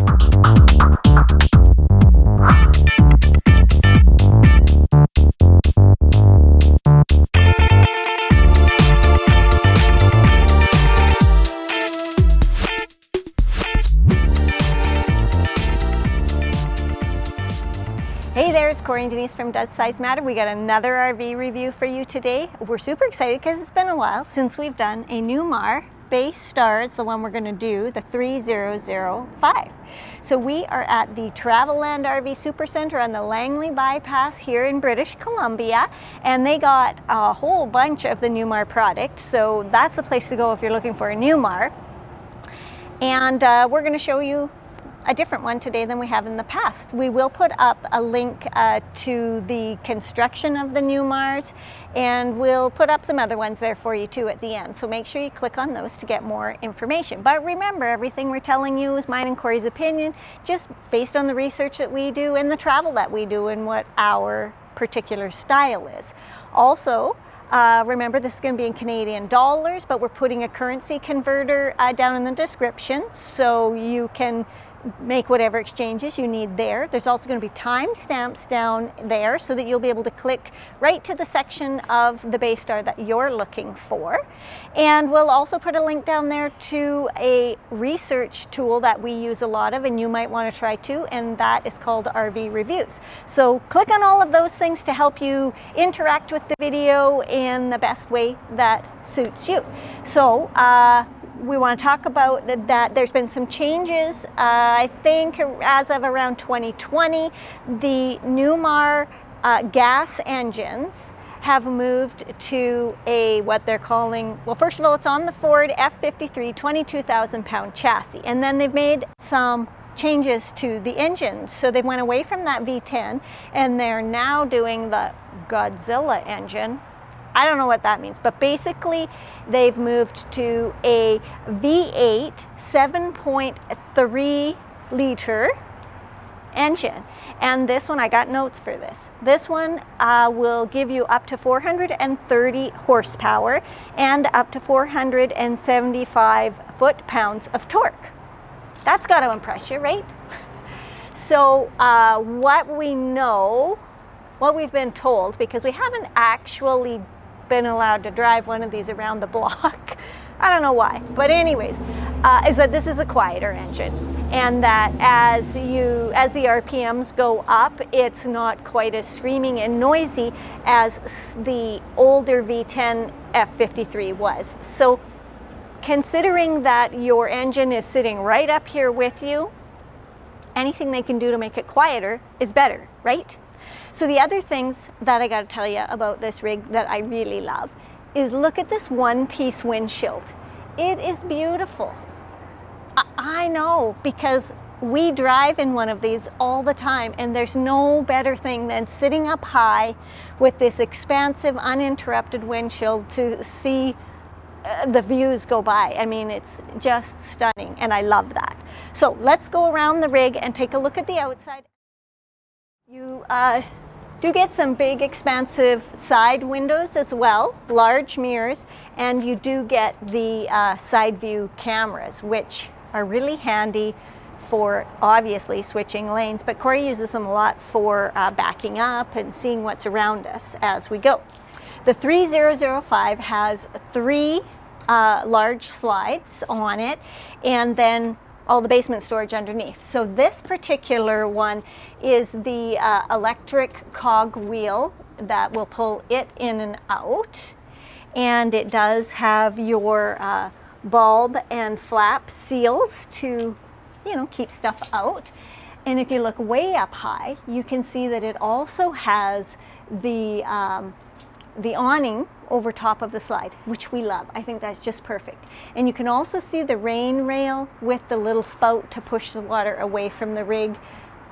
Hey there, it's Corey and Denise from Does Size Matter. We got another RV review for you today. We're super excited because it's been a while since we've done a Newmar Baystar, is the one we're going to do, the 3005. So we are at the Travelland RV Supercenter on the Langley Bypass here in British Columbia, and they got a whole bunch of the Newmar product, so that's the place to go if you're looking for a Newmar. And we're going to show you a different one today than we have in the past. We will put up a link to the construction of the Newmars, and we'll put up some other ones there for you too at the end. So make sure you click on those to get more information. But remember, everything we're telling you is mine and Corey's opinion, just based on the research that we do and the travel that we do and what our particular style is. Also, remember, this is going to be in Canadian dollars, but we're putting a currency converter down in the description so you can make whatever exchanges you need there. There's also going to be timestamps down there so that you'll be able to click right to the section of the Baystar that you're looking for. And we'll also put a link down there to a research tool that we use a lot of and you might want to try too, and that is called RV Reviews. So click on all of those things to help you interact with the video in the best way that suits you. So we want to talk about that there's been some changes. I think as of around 2020, the Newmar gas engines have moved to a, what they're calling, well, first of all, it's on the Ford F53 22,000 pound chassis. And then they've made some changes to the engines. So they went away from that V10 and they're now doing the Godzilla engine. I don't know what that means, but basically they've moved to a V8 7.3 liter engine. And this one, I got notes for this. This one will give you up to 430 horsepower and up to 475 foot-pounds of torque. That's got to impress you, right? So what we know, what we've been told, because we haven't actually been allowed to drive one of these around the block, I don't know why, but anyways, is that this is a quieter engine, and that as the RPMs go up, it's not quite as screaming and noisy as the older V10 F53 was. So considering that your engine is sitting right up here with you, anything they can do to make it quieter is better, right? So the other things that I got to tell you about this rig that I really love is look at this one-piece windshield. It is beautiful. I know, because we drive in one of these all the time, and there's no better thing than sitting up high with this expansive, uninterrupted windshield to see the views go by. I mean, it's just stunning, and I love that. So let's go around the rig and take a look at the outside. You do get some big expansive side windows as well, large mirrors, and you do get the side view cameras, which are really handy for obviously switching lanes, but Corey uses them a lot for backing up and seeing what's around us as we go. The 3005 has 3 large slides on it, and then all the basement storage underneath. So this particular one is the electric cog wheel that will pull it in and out, and it does have your bulb and flap seals to, you know, keep stuff out. And if you look way up high, you can see that it also has the awning over top of the slide, which we love. I think that's just perfect. And you can also see the rain rail with the little spout to push the water away from the rig.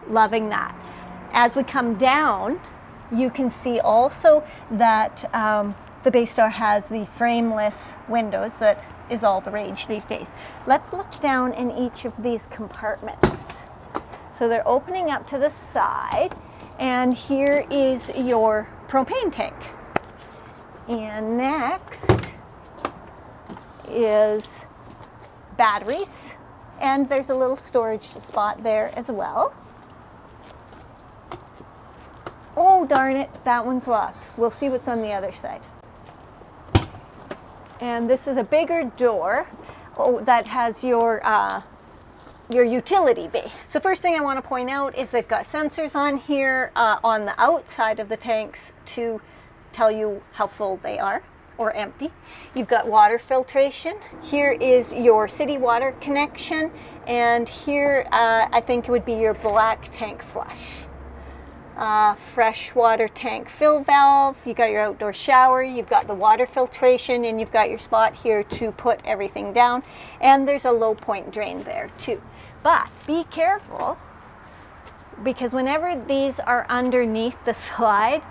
Loving that. As we come down, you can see also that the Baystar has the frameless windows that is all the rage these days. Let's look down in each of these compartments. So they're opening up to the side, and here is your propane tank. And next is batteries And there's a little storage spot there as well. Oh, darn it, that one's locked. We'll see what's on the other side. And this is a bigger door that has your utility bay. So first thing I want to point out is they've got sensors on here on the outside of the tanks to tell you how full they are or empty. You've got water filtration. Here is your city water connection, and here I think it would be your black tank flush. Freshwater tank fill valve, you got your outdoor shower, you've got the water filtration, and you've got your spot here to put everything down, and there's a low point drain there too. But be careful, because whenever these are underneath the slide,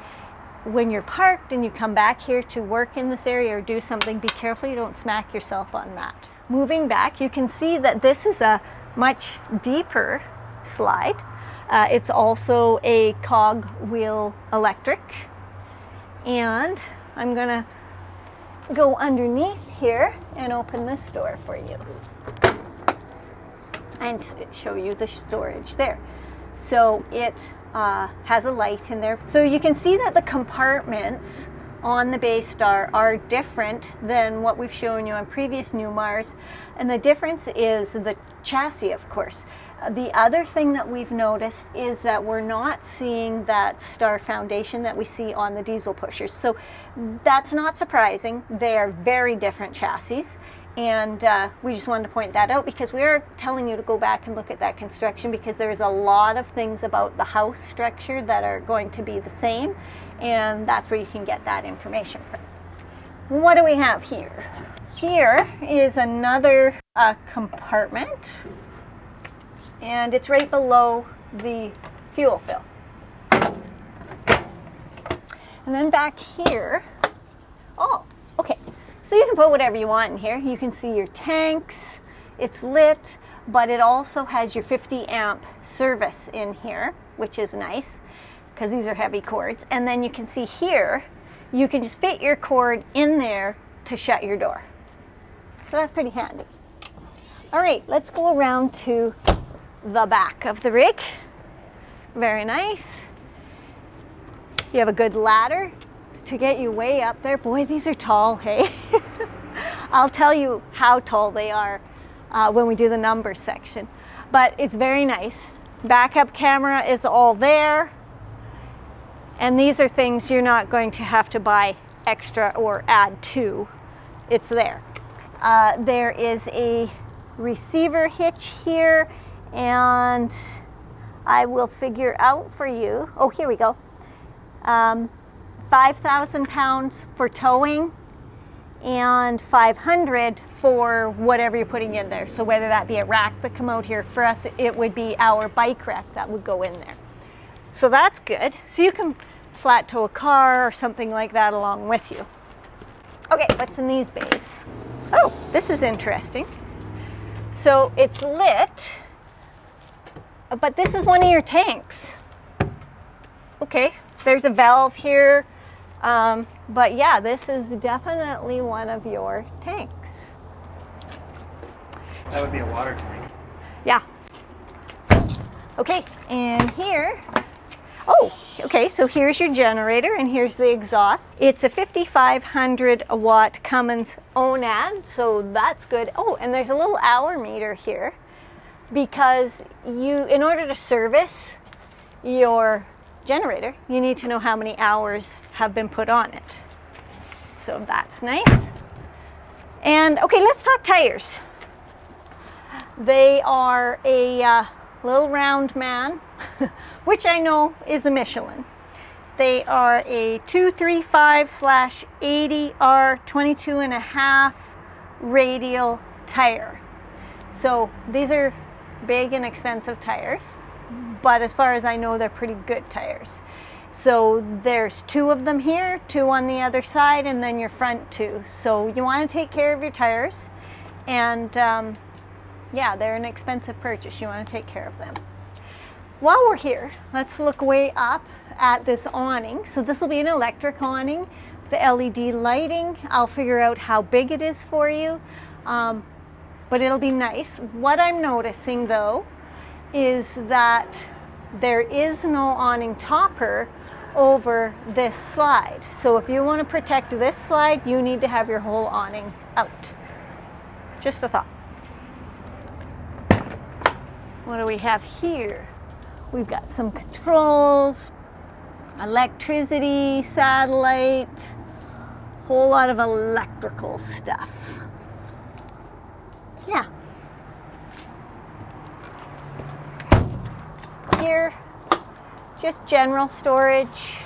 when you're parked and you come back here to work in this area or do something, be careful you don't smack yourself on that. Moving back, you can see that this is a much deeper slide. It's also a cog wheel electric, and I'm gonna go underneath here and open this door for you and show you the storage there. So it has a light in there. So you can see that the compartments on the Baystar are different than what we've shown you on previous Newmars, and the difference is the chassis, of course. The other thing that we've noticed is that we're not seeing that star foundation that we see on the diesel pushers. So that's not surprising. They are very different chassis, and we just wanted to point that out because we are telling you to go back and look at that construction, because there's a lot of things about the house structure that are going to be the same, and that's where you can get that information from. What do we have here? Here is another compartment, and it's right below the fuel fill. And then back here, oh, okay. So you can put whatever you want in here. You can see your tanks, it's lit, but it also has your 50 amp service in here, which is nice because these are heavy cords. And then you can see here, you can just fit your cord in there to shut your door. So that's pretty handy. All right, let's go around to the back of the rig. Very nice. You have a good ladder to get you way up there. Boy, these are tall, hey? I'll tell you how tall they are when we do the numbers section. But it's very nice. Backup camera is all there. And these are things you're not going to have to buy extra or add to. It's there. There is a receiver hitch here, and I will figure out for you. Oh, here we go. 5,000 pounds for towing and 500 for whatever you're putting in there. So whether that be a rack that come out here, for us it would be our bike rack that would go in there. So that's good. So you can flat tow a car or something like that along with you. Okay, what's in these bays? Oh, this is interesting. So it's lit, but this is one of your tanks. Okay, there's a valve here. But yeah, this is definitely one of your tanks. That would be a water tank. Yeah. Okay, and here, oh, okay, so here's your generator and here's the exhaust. It's a 5,500 watt Cummins Onad, so that's good. Oh, and there's a little hour meter here because in order to service your generator, you need to know how many hours have been put on it. So that's nice. And okay, let's talk tires. They are a little round man, which I know is a Michelin. They are a 235/80R 22.5 radial tire. So these are big and expensive tires, but as far as I know, they're pretty good tires. So there's 2 of them here, 2 on the other side, and then your front 2. So you want to take care of your tires, and yeah, they're an expensive purchase. You want to take care of them. While we're here, let's look way up at this awning. So this will be an electric awning, the LED lighting. I'll figure out how big it is for you. but it'll be nice. What I'm noticing though is that there is no awning topper over this slide. So if you want to protect this slide, you need to have your whole awning out. Just a thought. What do we have here? We've got some controls, electricity, satellite, whole lot of electrical stuff. Yeah. Here, just general storage.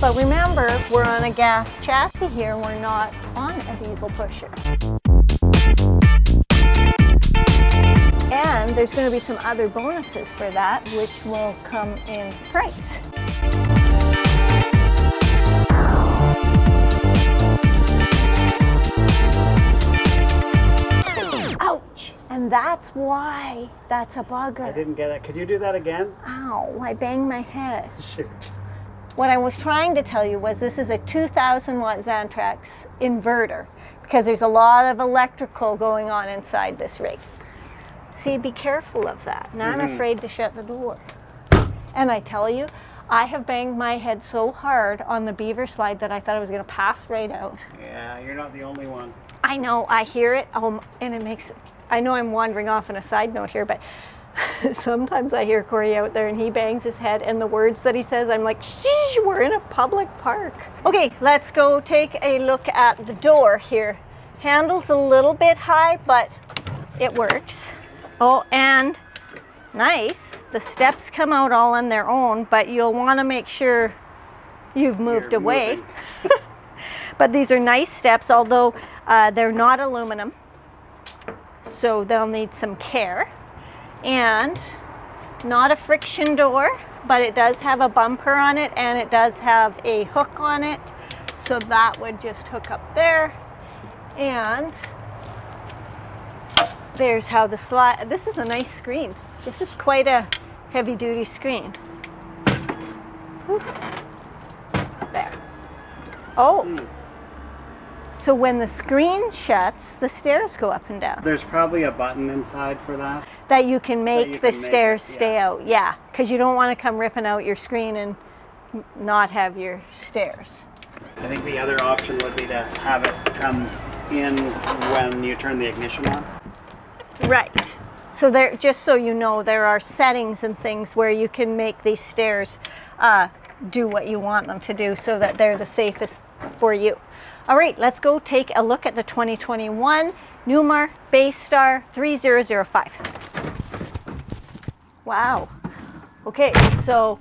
But remember, we're on a gas chassis here, we're not on a diesel pusher. And there's going to be some other bonuses for that, which will come in price. Ouch! And that's why that's a bugger. I didn't get it. Could you do that again? Ow, I banged my head. Shoot. What I was trying to tell you was this is a 2,000 watt Xantrex inverter because there's a lot of electrical going on inside this rig. See, be careful of that. Now I'm afraid to shut the door. And I tell you, I have banged my head so hard on the beaver slide that I thought I was going to pass right out. Yeah, you're not the only one. I know, I hear it, and it makes, I know I'm wandering off on a side note here, but sometimes I hear Corey out there and he bangs his head and the words that he says, I'm like, shh, we're in a public park. Okay, let's go take a look at the door here. Handle's a little bit high, but it works. Oh, and nice, the steps come out all on their own, but you'll want to make sure you've moved away. But these are nice steps, although they're not aluminum, so they'll need some care. And not a friction door, but it does have a bumper on it and it does have a hook on it. So that would just hook up there. And there's how the slide, this is a nice screen. This is quite a heavy duty screen. Oops. There. Oh. So when the screen shuts, the stairs go up and down. There's probably a button inside for that. That you can make the stairs stay out, yeah. Because you don't want to come ripping out your screen and not have your stairs. I think the other option would be to have it come in when you turn the ignition on. Right. So there, just so you know, there are settings and things where you can make these stairs do what you want them to do so that they're the safest for you. All right, let's go take a look at the 2021 Newmar Baystar 3005. Wow. Okay, so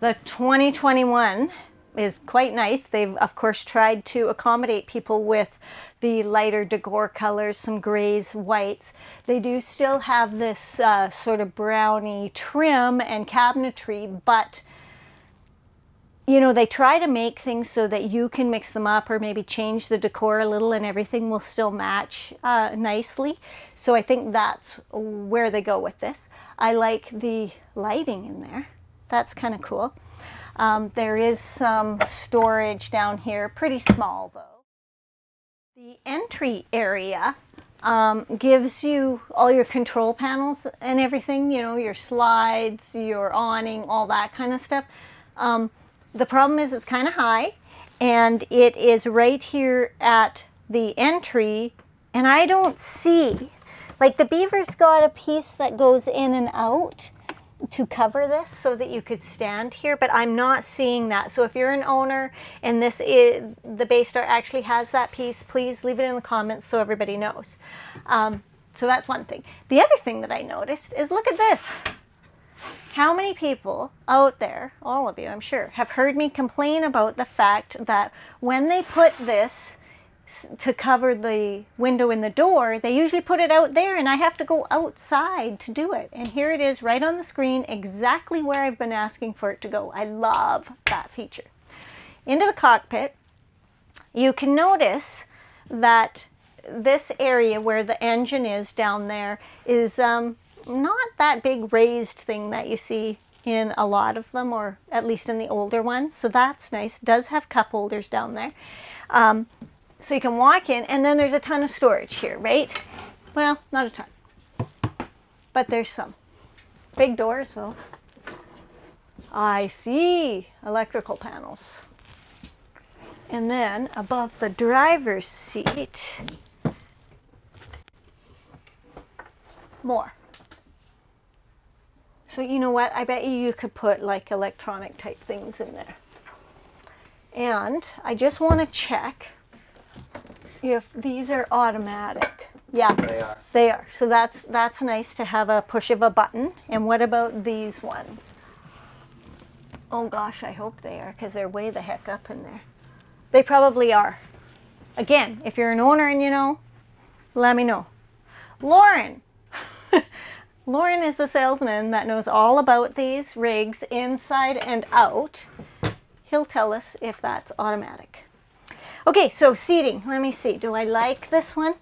the 2021 is quite nice. They've, of course, tried to accommodate people with the lighter decor colors, some grays, whites. They do still have this sort of browny trim and cabinetry, but you know, they try to make things so that you can mix them up or maybe change the decor a little and everything will still match nicely. So I think that's where they go with this. I like the lighting in there. That's kind of cool. There is some storage down here, pretty small though. The entry area gives you all your control panels and everything, you know, your slides, your awning, all that kind of stuff. The problem is it's kind of high and it is right here at the entry and I don't see, like the beaver's got a piece that goes in and out to cover this so that you could stand here, but I'm not seeing that. So if you're an owner and this is, the Baystar actually has that piece, please leave it in the comments so everybody knows. So that's one thing. The other thing that I noticed is look at this. How many people out there, all of you I'm sure, have heard me complain about the fact that when they put this to cover the window in the door, they usually put it out there and I have to go outside to do it. And here it is right on the screen, exactly where I've been asking for it to go. I love that feature. Into the cockpit, you can notice that this area where the engine is down there is not that big raised thing that you see in a lot of them, or at least in the older ones. So that's nice. It does have cup holders down there. So you can walk in, and then there's a ton of storage here, right? Well, not a ton, but there's some. Big doors though. I see electrical panels. And then above the driver's seat, more. So you know what? I bet you could put like electronic type things in there. And I just want to check if these are automatic. Yeah, They are. they are. So that's nice to have a push of a button. And what about these ones? Oh gosh, I hope they are, because they're way the heck up in there. They probably are. Again, if you're an owner and you know, let me know. Lauren. Lauren is the salesman that knows all about these rigs inside and out. He'll tell us if that's automatic. Okay, so seating. Let me see. Do I like this one?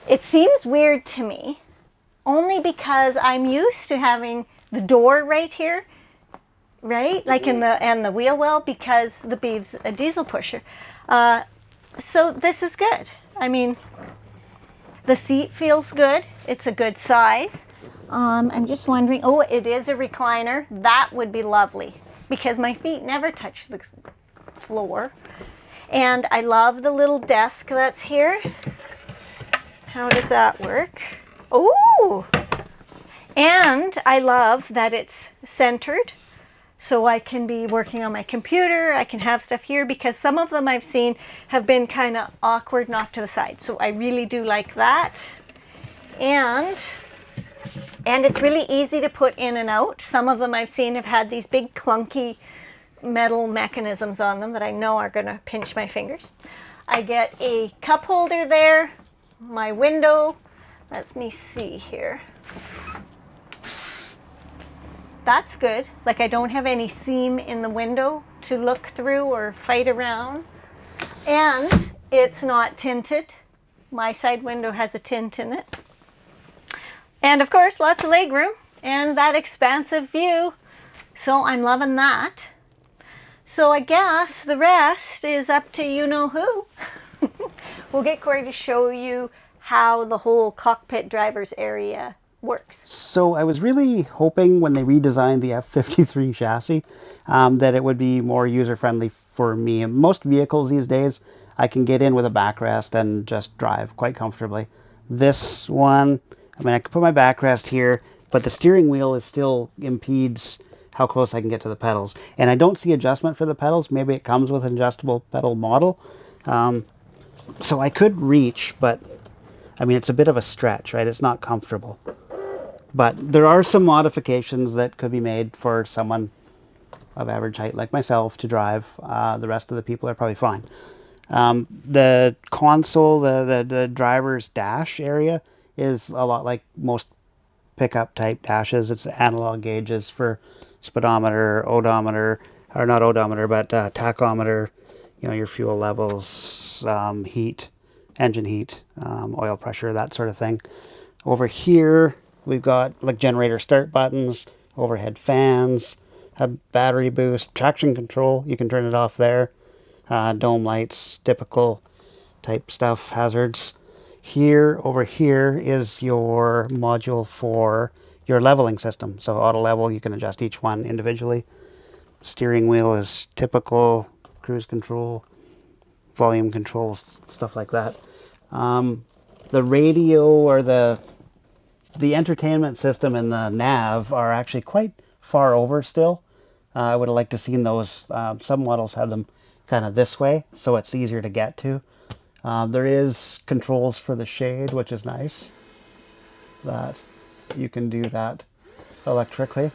It seems weird to me, only because I'm used to having the door right here, right? Like in the wheel well, because the Beeve's a diesel pusher. So this is good. I mean, the seat feels good. It's a good size. I'm just wondering, oh, it is a recliner. That would be lovely, because my feet never touch the floor. And I love the little desk that's here. How does that work? Oh! And I love that it's centered, so I can be working on my computer. I can have stuff here, because some of them I've seen have been kind of awkward, knocked to the side. So I really do like that. And it's really easy to put in and out. Some of them I've seen have had these big clunky metal mechanisms on them that I know are going to pinch my fingers. I get a cup holder there, my window. Let me see here. That's good. Like, I don't have any seam in the window to look through or fight around. And it's not tinted. My side window has a tint in it. And of course, lots of leg room and that expansive view. So I'm loving that. So I guess the rest is up to you know who. We'll get Corey to show you how the whole cockpit driver's area works. So I was really hoping when they redesigned the F53 chassis that it would be more user-friendly for me. In most vehicles these days, I can get in with a backrest and just drive quite comfortably. This one, I mean, I could put my backrest here, but the steering wheel is still impedes how close I can get to the pedals. And I don't see adjustment for the pedals. Maybe it comes with an adjustable pedal model. So I could reach, but I mean, it's a bit of a stretch, right? It's not comfortable. But there are some modifications that could be made for someone of average height like myself to drive. The rest of the people are probably fine. The console, the driver's dash area is a lot like most pickup type dashes. It's analog gauges for speedometer, odometer, or not odometer, but tachometer, you know, your fuel levels, heat, engine heat, oil pressure, that sort of thing. Over here, we've got like generator start buttons, overhead fans, a battery boost, traction control. You can turn it off there. Dome lights, typical type stuff, hazards. Here, over here is your module for your leveling system. So auto level, you can adjust each one individually. Steering wheel is typical, cruise control, volume controls, stuff like that. The radio or the entertainment system and the nav are actually quite far over still. I would have liked to seen those. Some models have them kind of this way, so it's easier to get to. There is controls for the shade, which is nice. That you can do that electrically.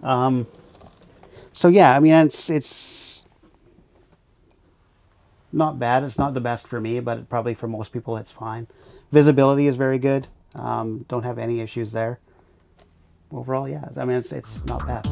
So yeah, I mean, it's not bad. It's not the best for me, but probably for most people it's fine. Visibility is very good. Don't have any issues there. Overall, yeah, I mean, it's not bad.